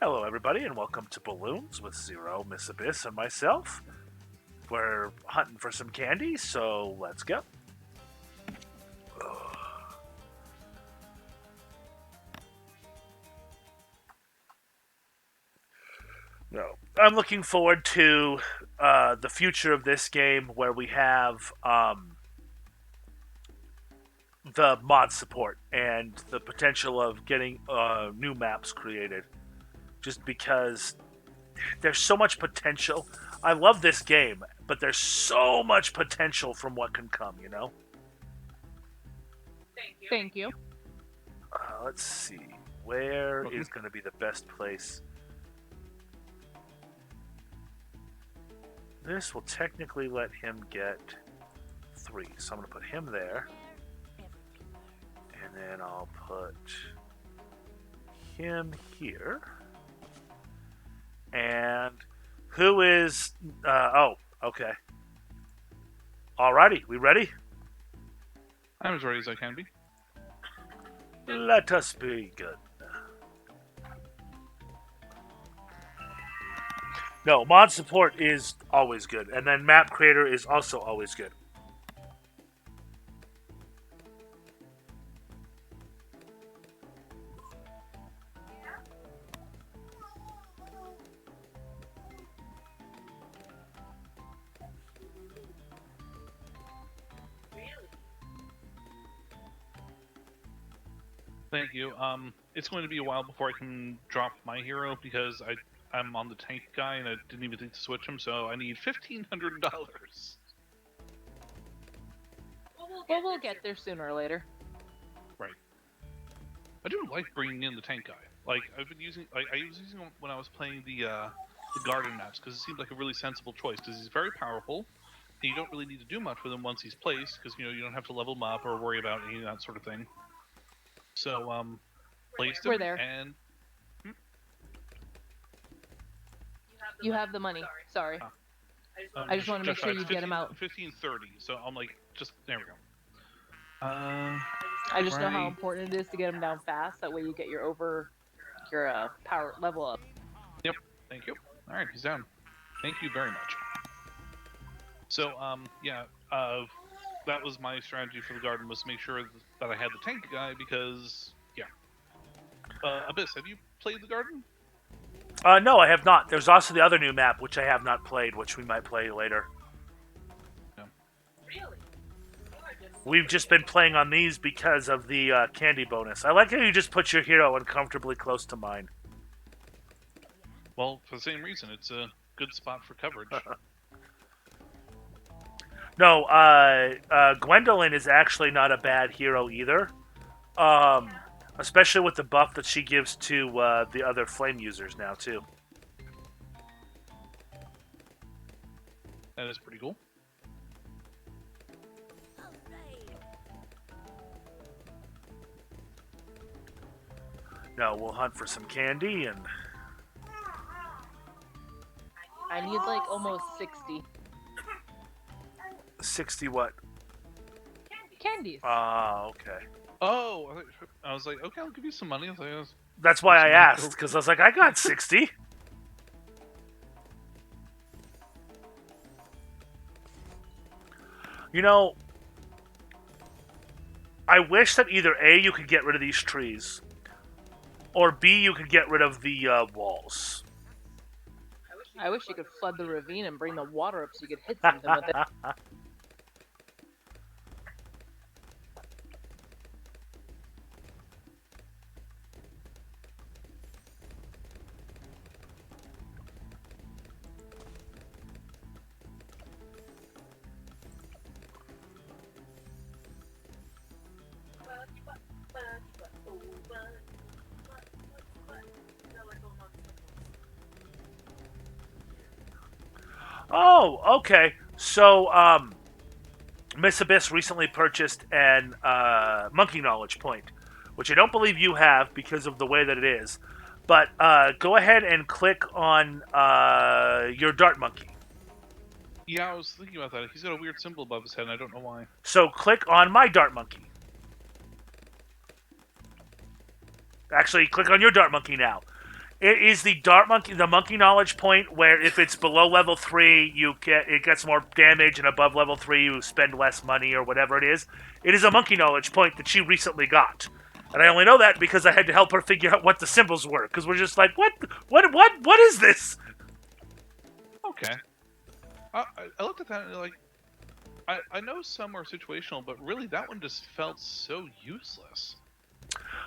Hello, everybody, and welcome to Balloons with Zero, Miss Abyss, and myself. We're hunting for some candy, so let's go. No, I'm looking forward to the future of this game, where we have the mod support and the potential of getting new maps created. Just because there's so much potential. I love this game, but there's so much potential from what can come, you know? Thank you. Let's see. Where is going to be the best place? This will technically let him get 3. So I'm going to put him there. And then I'll put him here. And who is... oh, okay. Alrighty, we ready? I'm as ready as I can be. Let us begin. No, mod support is always good, and then map creator is also always good. Thank you. It's going to be a while before I can drop my hero because I'm on the tank guy and I didn't even think to switch him, so I need $1,500. Well, we'll get there sooner or later. Right. I do like bringing in the tank guy. Like I've been using, I was using him when I was playing the garden maps because it seemed like a really sensible choice because he's very powerful. And you don't really need to do much with him once he's placed because you don't have to level him up or worry about any of that sort of thing. So placed him. We're there. And You have the money. Sorry. I just want to make sure you get him out. 1530. So I'm like, just there we go. I just know how important it is to get him down fast. That way you get your power level up. Yep. Thank you. All right, he's down. Thank you very much. So yeah, that was my strategy for the garden, was to make sure that I had the tank guy because yeah. Abyss, have you played the garden? No, I have not. There's also the other new map, which I have not played, which we might play later. No. Really? We've just been playing on these because of the candy bonus. I like how you just put your hero uncomfortably close to mine. Well, for the same reason, it's a good spot for coverage. No, Gwendolyn is actually not a bad hero either. Especially with the buff that she gives to the other flame users now, too. That is pretty cool. Now we'll hunt for some candy and... I need like almost 60. 60 what? Candies. Ah, okay. Oh, I was like, okay, I'll give you some money. I was like, That's why I asked, because I was like, I got 60. You know, I wish that either A, you could get rid of these trees, or B, you could get rid of the walls. I wish you could flood the ravine and bring the water up so you could hit something with it. Oh, okay. So, Miss Abyss recently purchased an monkey knowledge point, which I don't believe you have because of the way that it is. But go ahead and click on your dart monkey. Yeah, I was thinking about that. He's got a weird symbol above his head, and I don't know why. So click on my dart monkey. Actually, click on your dart monkey now. It is the Dart Monkey, the Monkey Knowledge point, where if it's below level 3, it gets more damage, and above level 3, you spend less money or whatever it is. It is a Monkey Knowledge point that she recently got, and I only know that because I had to help her figure out what the symbols were. Because we're just like, what is this? Okay. I looked at that and like, I know some are situational, but really that one just felt so useless.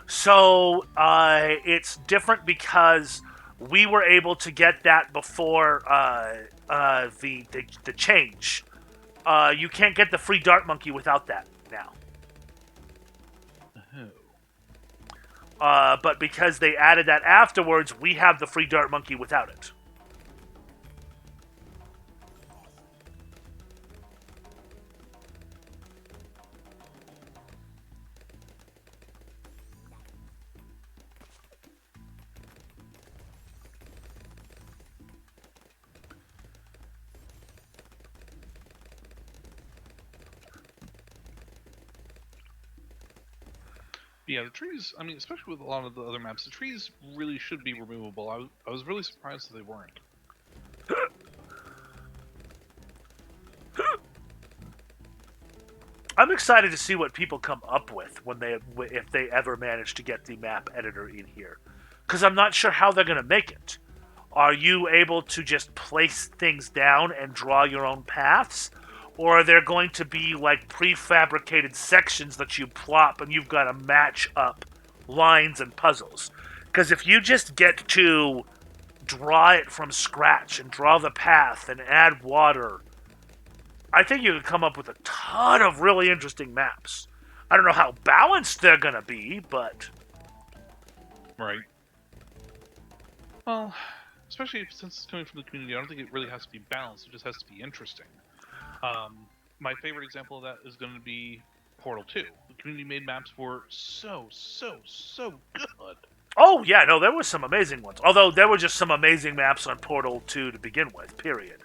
So it's different because we were able to get that before the change. You can't get the free Dart Monkey without that now. Oh. But because they added that afterwards, we have the free Dart Monkey without it. Yeah, the trees, I mean, especially with a lot of the other maps, the trees really should be removable. I was really surprised that they weren't. I'm excited to see what people come up with when if they ever manage to get the map editor in here, because I'm not sure how they're going to make it. Are you able to just place things down and draw your own paths? Or are there going to be like prefabricated sections that you plop and you've got to match up lines and puzzles? Because if you just get to draw it from scratch and draw the path and add water, I think you could come up with a ton of really interesting maps. I don't know how balanced they're going to be, but... Right. Well, especially since it's coming from the community, I don't think it really has to be balanced. It just has to be interesting. My favorite example of that is going to be Portal 2. The community made maps were so good. Oh, yeah, no, there were some amazing ones. Although there were just some amazing maps on Portal 2 to begin with, period.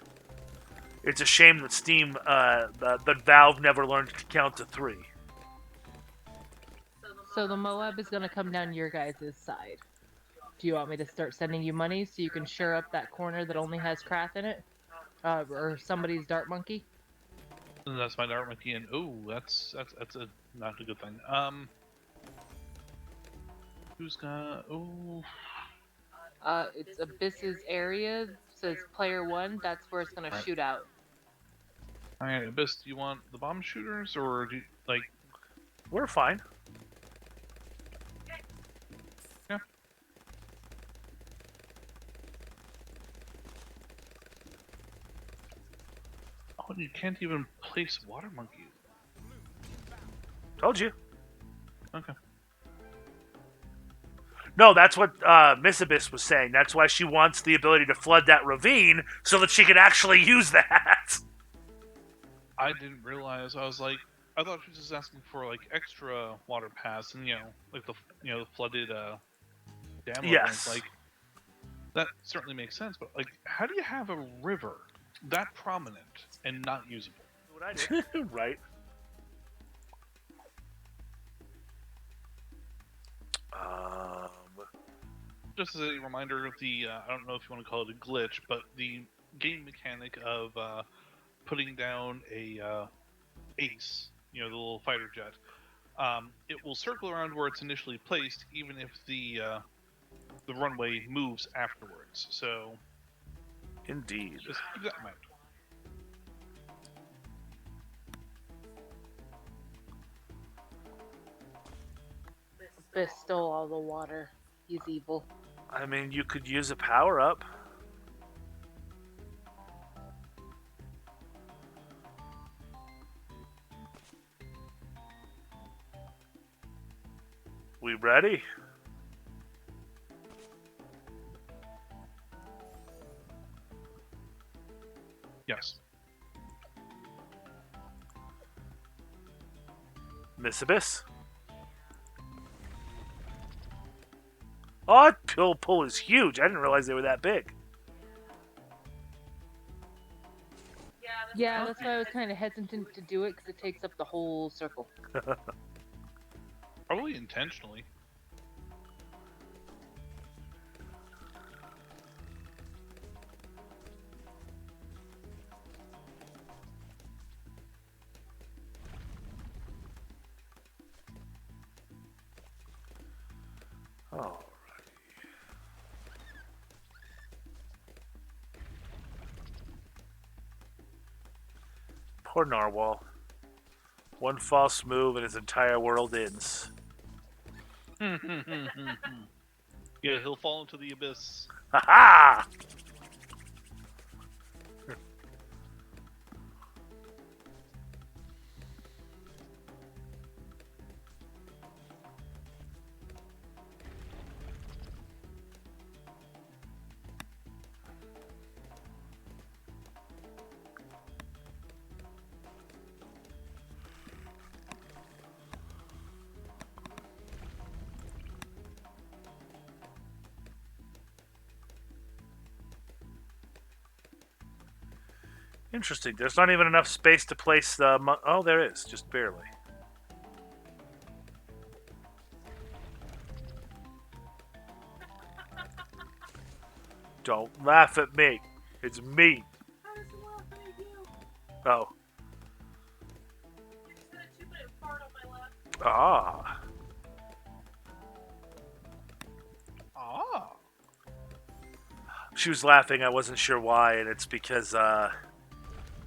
It's a shame that Steam, that Valve never learned to count to 3. So the Moab is going to come down your guys' side. Do you want me to start sending you money so you can shore up that corner that only has Krath in it? Or somebody's Dart Monkey? And that's my Dart Monkey, and that's a not a good thing. Who's got It's Abyss's area. Says player 1. That's where it's gonna shoot out. Alright, Abyss, do you want the bomb shooters, or do you, like... We're fine. Yeah. Oh, you can't even place water monkeys. Told you. Okay. No, that's what Miss Abyss was saying. That's why she wants the ability to flood that ravine so that she can actually use that. I didn't realize. I was like, I thought she was just asking for like extra water paths, and like the the flooded dam. Yes. Like that certainly makes sense. But like, how do you have a river that prominent and not usable? What I did. Right. Just as a reminder of the, I don't know if you want to call it a glitch, but the game mechanic of putting down a ace, the little fighter jet, it will circle around where it's initially placed, even if the runway moves afterwards. So, Indeed. just keep that in mind. Abyss stole all the water. He's evil. I mean, you could use a power-up. We ready? Yes. Miss Abyss. Oh, that pill pull is huge. I didn't realize they were that big. Yeah, that's why I was kind of hesitant to do it, because it takes up the whole circle. Probably intentionally. Oh, poor Narwhal. One false move and his entire world ends. Yeah, he'll fall into the abyss. Ha ha! Interesting. There's not even enough space to place the. Oh, there is, just barely. Don't laugh at me. It's me. Oh. Ah. Ah. She was laughing. I wasn't sure why, and it's because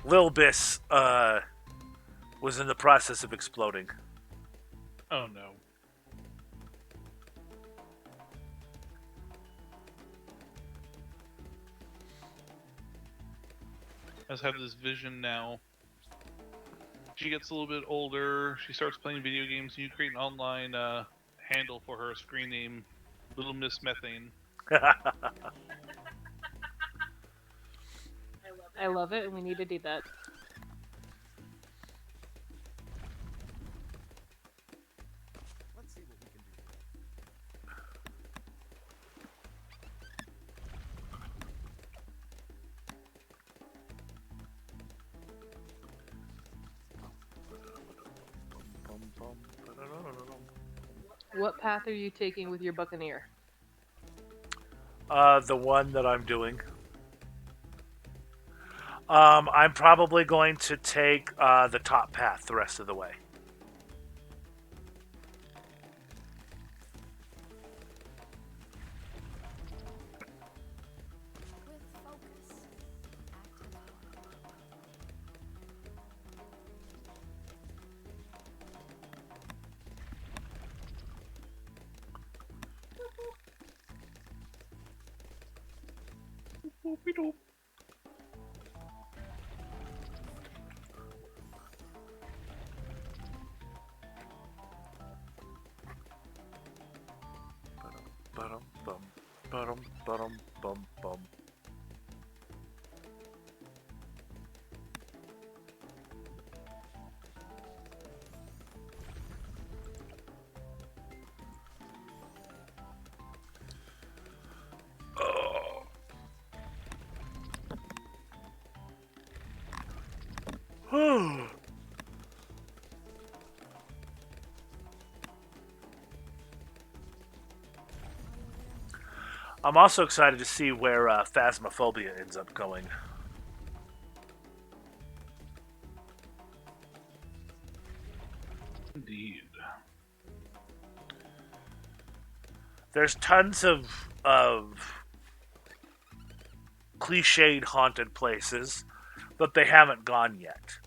Lil Bis was in the process of exploding. Oh no. I just have this vision now. She gets a little bit older. She starts playing video games, and you create an online handle for her screen name, Little Miss Methane. I love it, and we need to do that. Let's see what we can do. What path are you taking with your buccaneer? The one that I'm doing. I'm probably going to take the top path the rest of the way. With focus, active. Bum bum bum bum bum bum. Oh. I'm also excited to see where Phasmophobia ends up going. Indeed. There's tons of cliched haunted places, but they haven't gone yet.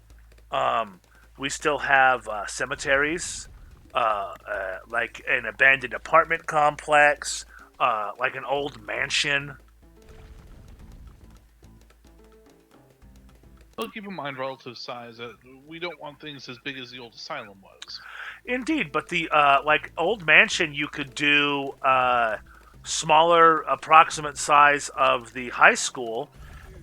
We still have cemeteries, like an abandoned apartment complex, like an old mansion. Well, keep in mind relative size. We don't want things as big as the old asylum was. Indeed, but the like old mansion, you could do smaller, approximate size of the high school,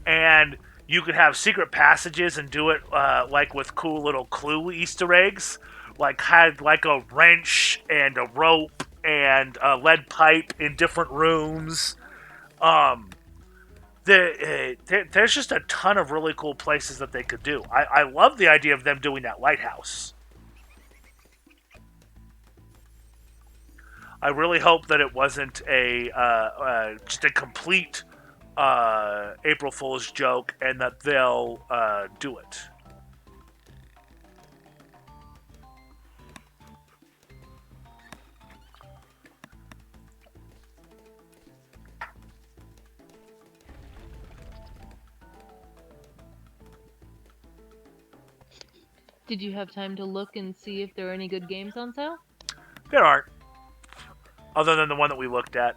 and you could have secret passages and do it like with cool little clue Easter eggs, like had like a wrench and a rope and a lead pipe in different rooms. Um, there's just a ton of really cool places that they could do. I love the idea of them doing that lighthouse. I really hope that it wasn't a just a complete April Fool's joke, and that they'll do it. Did you have time to look and see if there are any good games on sale? There aren't, other than the one that we looked at.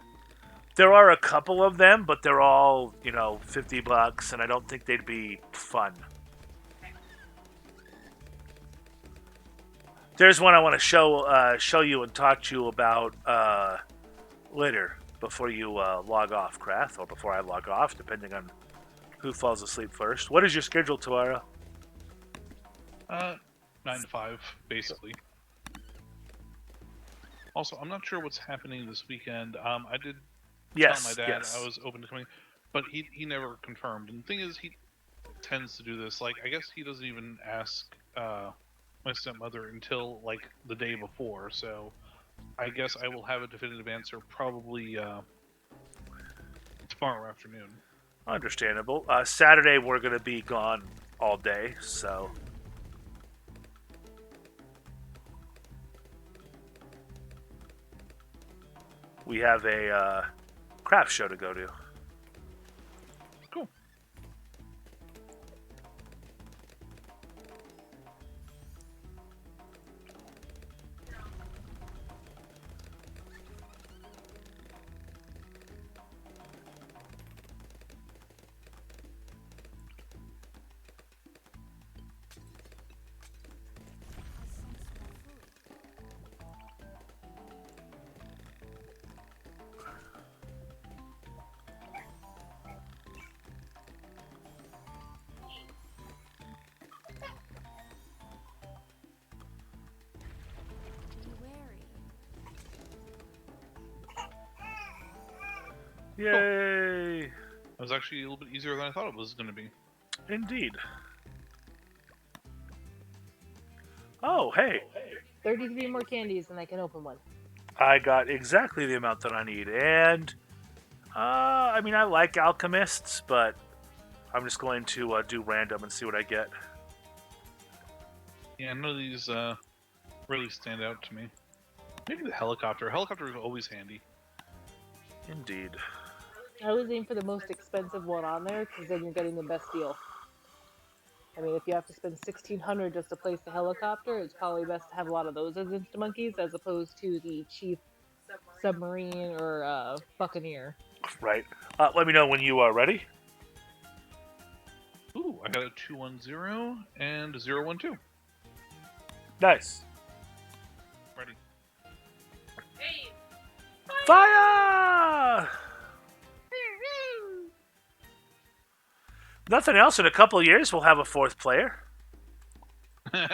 There are a couple of them, but they're all, $50, and I don't think they'd be fun. There's one I want to show you and talk to you about later before you log off, Krath, or before I log off, depending on who falls asleep first. What is your schedule tomorrow? 9 to 5, basically. Also, I'm not sure what's happening this weekend. I did tell my dad I was open to coming, but he never confirmed. And the thing is, he tends to do this. Like, I guess he doesn't even ask my stepmother until, like, the day before. So I guess I will have a definitive answer probably tomorrow afternoon. Understandable. Saturday, we're going to be gone all day, so... We have a craft show to go to. Cool. Yay! It was actually a little bit easier than I thought it was going to be. Indeed. Oh, hey. 33 more candies and I can open one. I got exactly the amount that I need. And, I mean, I like alchemists, but I'm just going to do random and see what I get. Yeah, none of these really stand out to me. Maybe the helicopter. Helicopter is always handy. Indeed. I always aim for the most expensive one on there because then you're getting the best deal. I mean, if you have to spend $1,600 just to place the helicopter, it's probably best to have a lot of those as Instamonkeys as opposed to the cheap submarine or buccaneer. Right. Let me know when you are ready. Ooh, I got a 210 and a 012. Nice. Ready. Fire! Nothing else. In a couple of years, we'll have a fourth player. I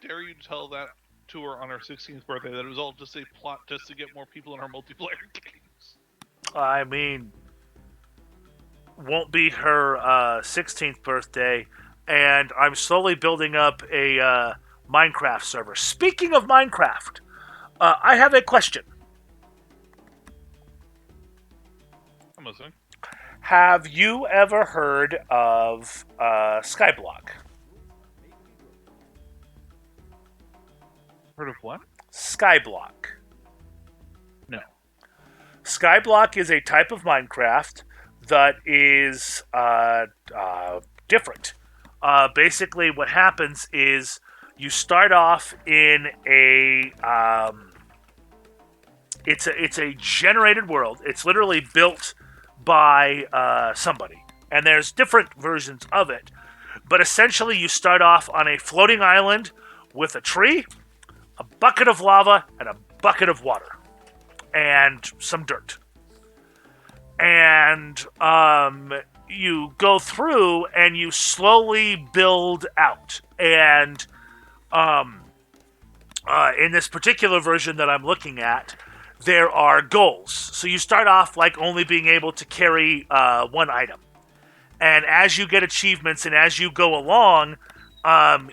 dare you to tell that to her on her 16th birthday that it was all just a plot just to get more people in our multiplayer games. I mean, won't be her 16th birthday, and I'm slowly building up a Minecraft server. Speaking of Minecraft, I have a question. I'm listening. Have you ever heard of Skyblock? Heard of what? Skyblock. No. Skyblock is a type of Minecraft that is different. Basically, what happens is you start off in a it's a generated world. It's literally built by somebody, and there's different versions of it. But essentially, you start off on a floating island with a tree, a bucket of lava, and a bucket of water, and some dirt. And you go through and you slowly build out. And in this particular version that I'm looking at, there are goals. So you start off like only being able to carry one item. And as you get achievements and as you go along,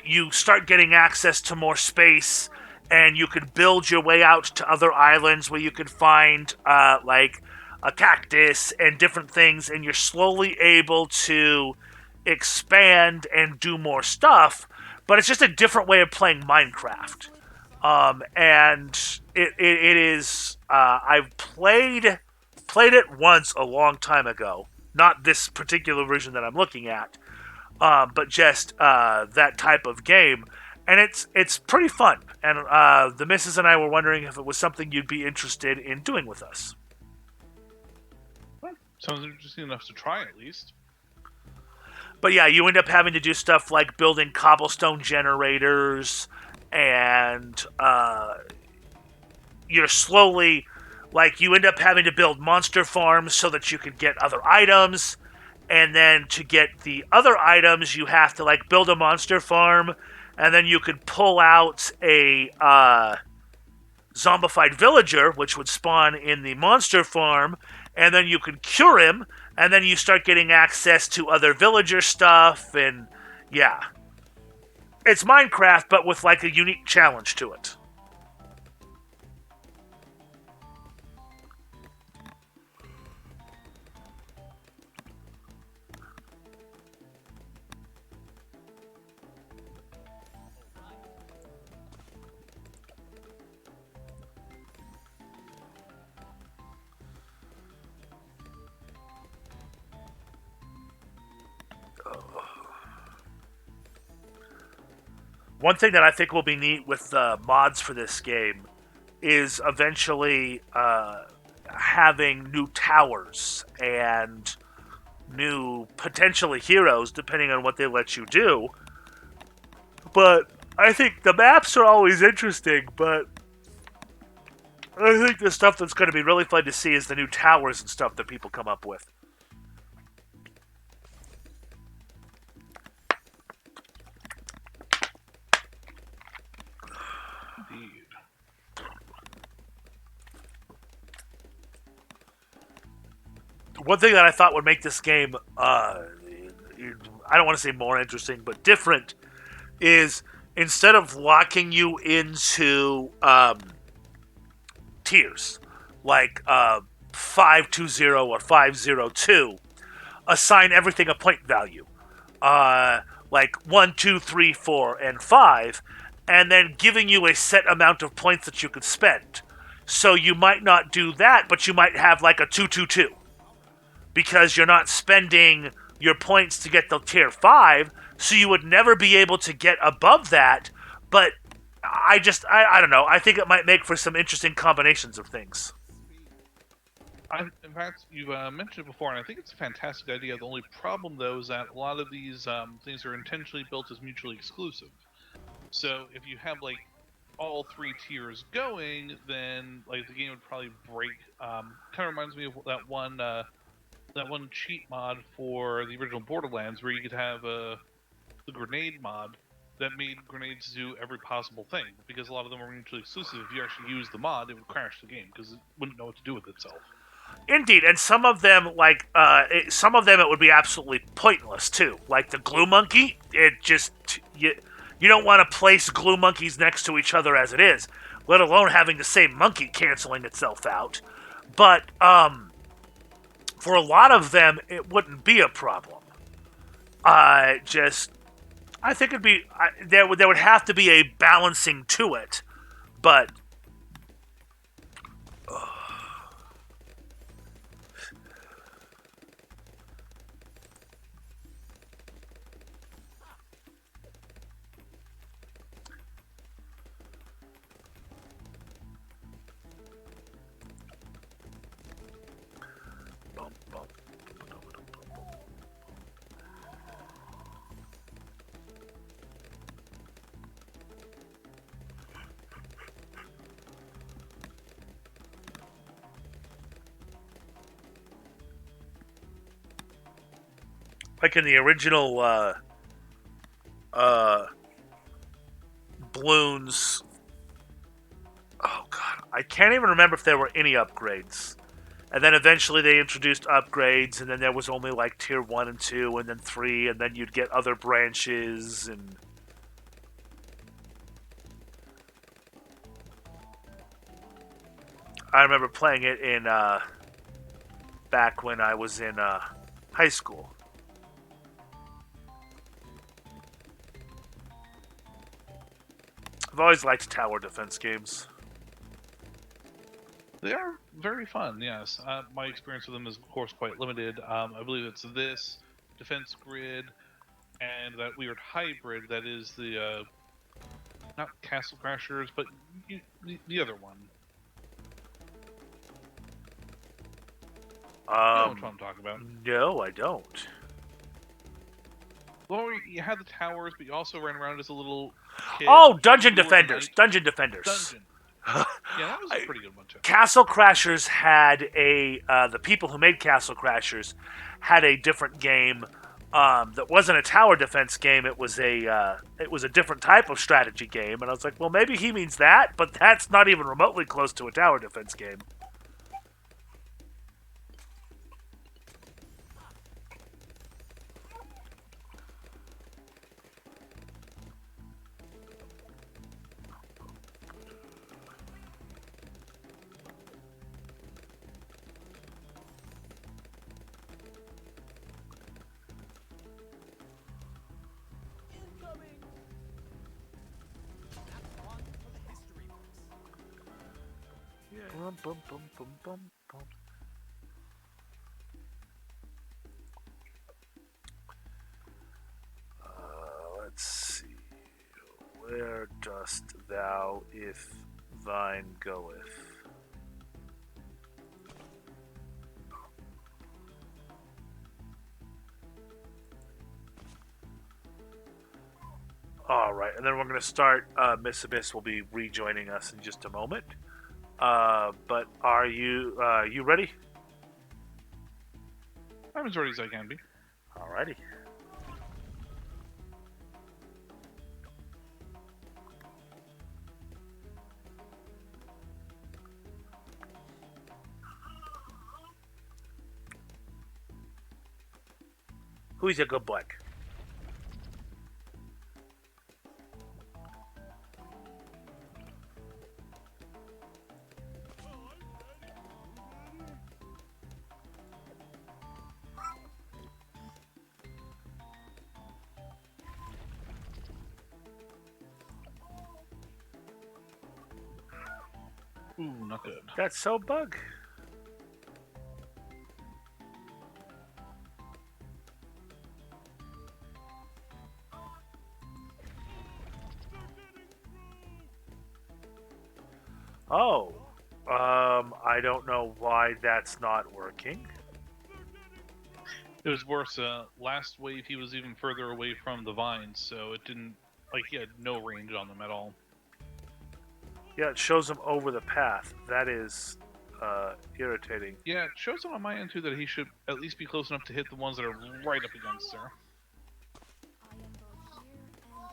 you start getting access to more space, and you can build your way out to other islands where you can find like a cactus and different things, and you're slowly able to expand and do more stuff. But it's just a different way of playing Minecraft. And it is I've played it once a long time ago, not this particular version that I'm looking at, but just that type of game. And it's pretty fun. And the missus and I were wondering if it was something you'd be interested in doing with us. Sounds interesting enough to try at least. But yeah, you end up having to do stuff like building cobblestone generators, and you're slowly, like, you end up having to build monster farms so that you can get other items. And then to get the other items, you have to like build a monster farm, and then you could pull out a zombified villager, which would spawn in the monster farm, and then you could cure him, and then you start getting access to other villager stuff, and yeah. It's Minecraft, but with like a unique challenge to it. One thing that I think will be neat with mods for this game is eventually having new towers and new potentially heroes, depending on what they let you do. But I think the maps are always interesting, but I think the stuff that's going to be really fun to see is the new towers and stuff that people come up with. Indeed. One thing that I thought would make this game, I don't want to say more interesting, but different, is instead of locking you into tiers, like 520 or 502, assign everything a point value. Like 1, 2, 3, 4, and 5, and then giving you a set amount of points that you could spend. So you might not do that, but you might have like a 222. Because you're not spending your points to get the tier 5, so you would never be able to get above that. But I don't know. I think it might make for some interesting combinations of things. In fact, you've mentioned it before, and I think it's a fantastic idea. The only problem, though, is that a lot of these things are intentionally built as mutually exclusive. So if you have like all 3 tiers going, then like the game would probably break. Kind of reminds me of that one cheat mod for the original Borderlands, where you could have the grenade mod that made grenades do every possible thing. Because a lot of them are mutually exclusive. If you actually use the mod, it would crash the game because it wouldn't know what to do with itself. Indeed, and some of them, like, some of them it would be absolutely pointless, too. Like the glue monkey, it just, you don't want to place glue monkeys next to each other as it is, let alone having the same monkey canceling itself out. But, for a lot of them, it wouldn't be a problem. I think it'd be, there would have to be a balancing to it, but like in the original balloons. Oh god, I can't even remember if there were any upgrades. And then eventually they introduced upgrades, and then there was only like tier 1 and 2, and then 3, and then you'd get other branches, and I remember playing it in back when I was in high school. I've always liked tower defense games. They are very fun, yes. My experience with them is, of course, quite limited. I believe it's this, Defense Grid, and that weird hybrid that is the, not Castle Crashers, but the other one. You know which one I'm talking about. No, I don't. Well, you had the towers, but you also ran around as a little kid. Oh, Dungeon You were the Defenders. knight. Dungeon Defenders. Dungeon. Yeah, that was a pretty good one, too. Castle Crashers had a the people who made Castle Crashers had a different game that wasn't a tower defense game. It was a different type of strategy game, and I was like, well, maybe he means that, but that's not even remotely close to a tower defense game. Incoming! That's on for the history books. Bum, bum, bum, bum, bum, bum. Let's see. Where dost thou, if thine goeth? All right, and then we're going to start. Miss Abyss will be rejoining us in just a moment. But are you ready? I'm as ready as I can be. Alrighty. Who's a good black? Ooh, not good. That's so bug. Oh, I don't know why that's not working. It was worse. Last wave, he was even further away from the vines, so it didn't. Like, he had no range on them at all. Yeah, it shows him over the path. That is irritating. Yeah, it shows him on my end, too, that he should at least be close enough to hit the ones that are right up against her. I am both here and everywhere.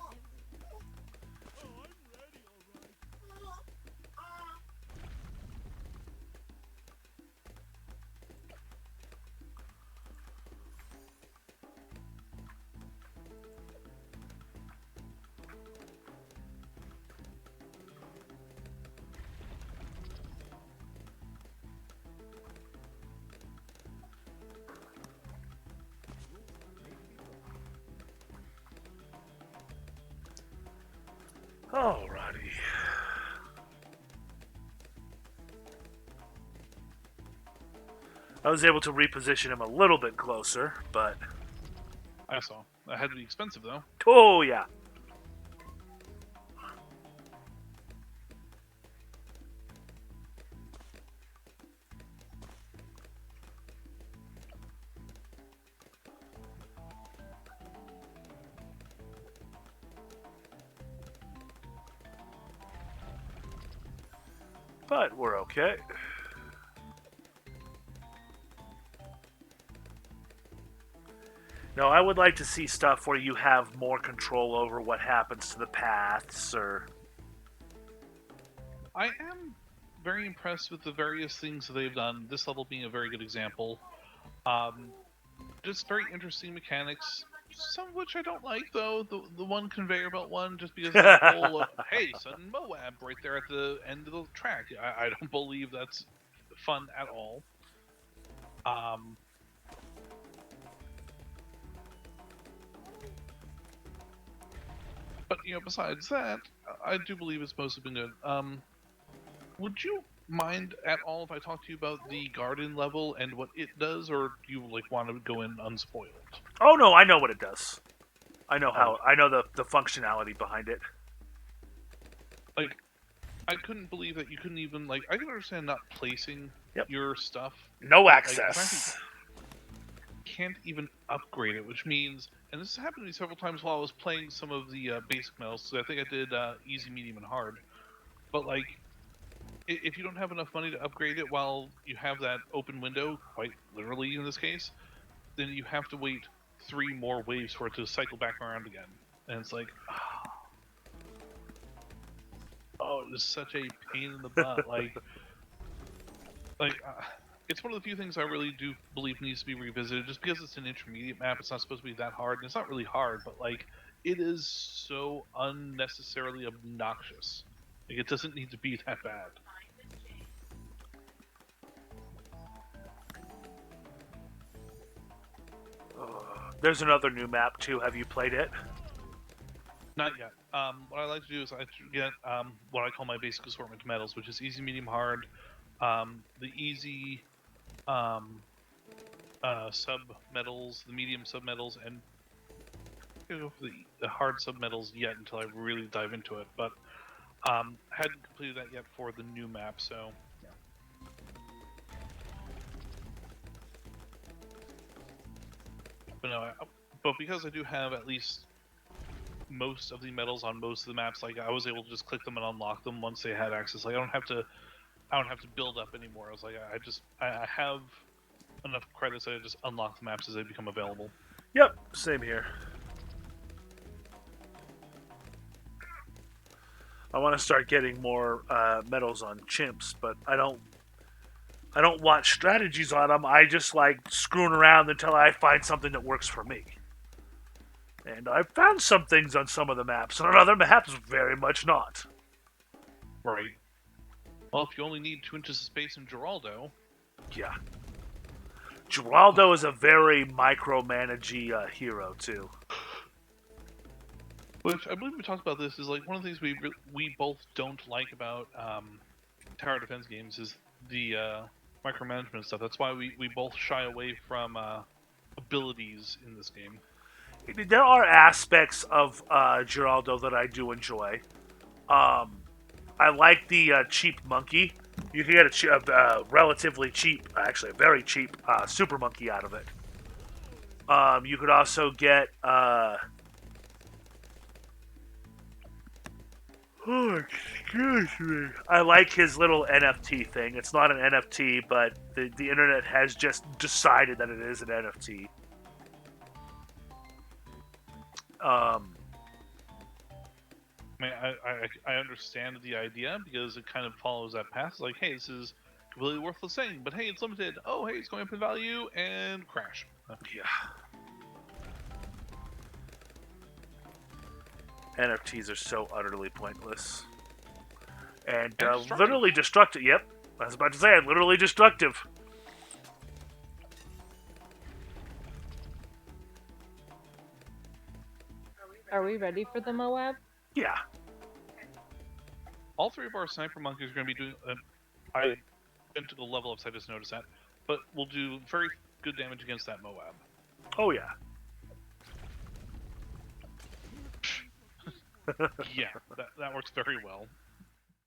Alrighty. I was able to reposition him a little bit closer, but I saw. That had to be expensive, though. oh yeah. But we're okay. No, I would like to see stuff where you have more control over what happens to the paths, or I am very impressed with the various things that they've done, this level being a very good example. Just very interesting mechanics, some of which I don't like, though. The one conveyor belt one, just because of the whole, hey, sudden Moab right there at the end of the track. I don't believe that's fun at all. But, besides that, I do believe it's mostly been good. Would you mind at all if I talk to you about the garden level and what it does, or do you like want to go in unspoiled? Oh no, I know what it does. I know Oh, how. I know the functionality behind it. like I couldn't believe that you couldn't even like. I can understand not placing Yep. your stuff, No but like the fact that access. you can't even upgrade it, which means, and this happened to me several times while I was playing some of the basic metals. So I think I did easy, medium, and hard. But like, if you don't have enough money to upgrade it while you have that open window, quite literally in this case, then you have to wait 3 more waves for it to cycle back around again. And it's like, oh, it is such a pain in the butt. Like it's one of the few things I really do believe needs to be revisited. Just because it's an intermediate map, it's not supposed to be that hard, and it's not really hard, but like it is so unnecessarily obnoxious. Like it doesn't need to be that bad. There's another new map too. Have you played it? Not yet. What I like to do is I get what I call my basic assortment metals, which is easy, medium, hard. The easy sub metals, the medium sub metals, and I'm gonna go for the hard sub metals yet until I really dive into it. But hadn't completed that yet for the new map, so yeah. But no, but because I do have at least most of the metals on most of the maps, like I was able to just click them and unlock them once they had access. Like I don't have to build up anymore. I was like, I have enough credits that I just unlock the maps as they become available. Yep. Same here. I want to start getting more medals on chimps, but I don't. I don't watch strategies on them. I just like screwing around until I find something that works for me. And I've found some things on some of the maps, and on other maps, very much not. Right. Well, if you only need 2 inches of space in Geraldo, Yeah. Geraldo is a very micromanagey hero, too. which I believe we talked about this, is like one of the things we both don't like about tower defense games is the micromanagement stuff. That's why we both shy away from abilities in this game. There are aspects of Geraldo that I do enjoy. I like the cheap monkey. You can get a relatively cheap, actually a very cheap super monkey out of it. You could also get oh, excuse me. I like his little NFT thing. It's not an NFT, but the internet has just decided that it is an NFT. Um, I mean, I understand the idea because it kind of follows that path. It's like, hey, this is completely worthless thing, but hey, it's limited. Oh, hey, it's going up in value and crash. yeah. NFTs are so utterly pointless. And destructive. literally destructive. Yep. I was about to say, literally destructive. Are we ready for the Moab? Yeah. All 3 of our sniper monkeys are going to be doing. I went to the level ups. I just noticed that, but we'll do very good damage against that Moab. Oh, yeah. Yeah, that works very well.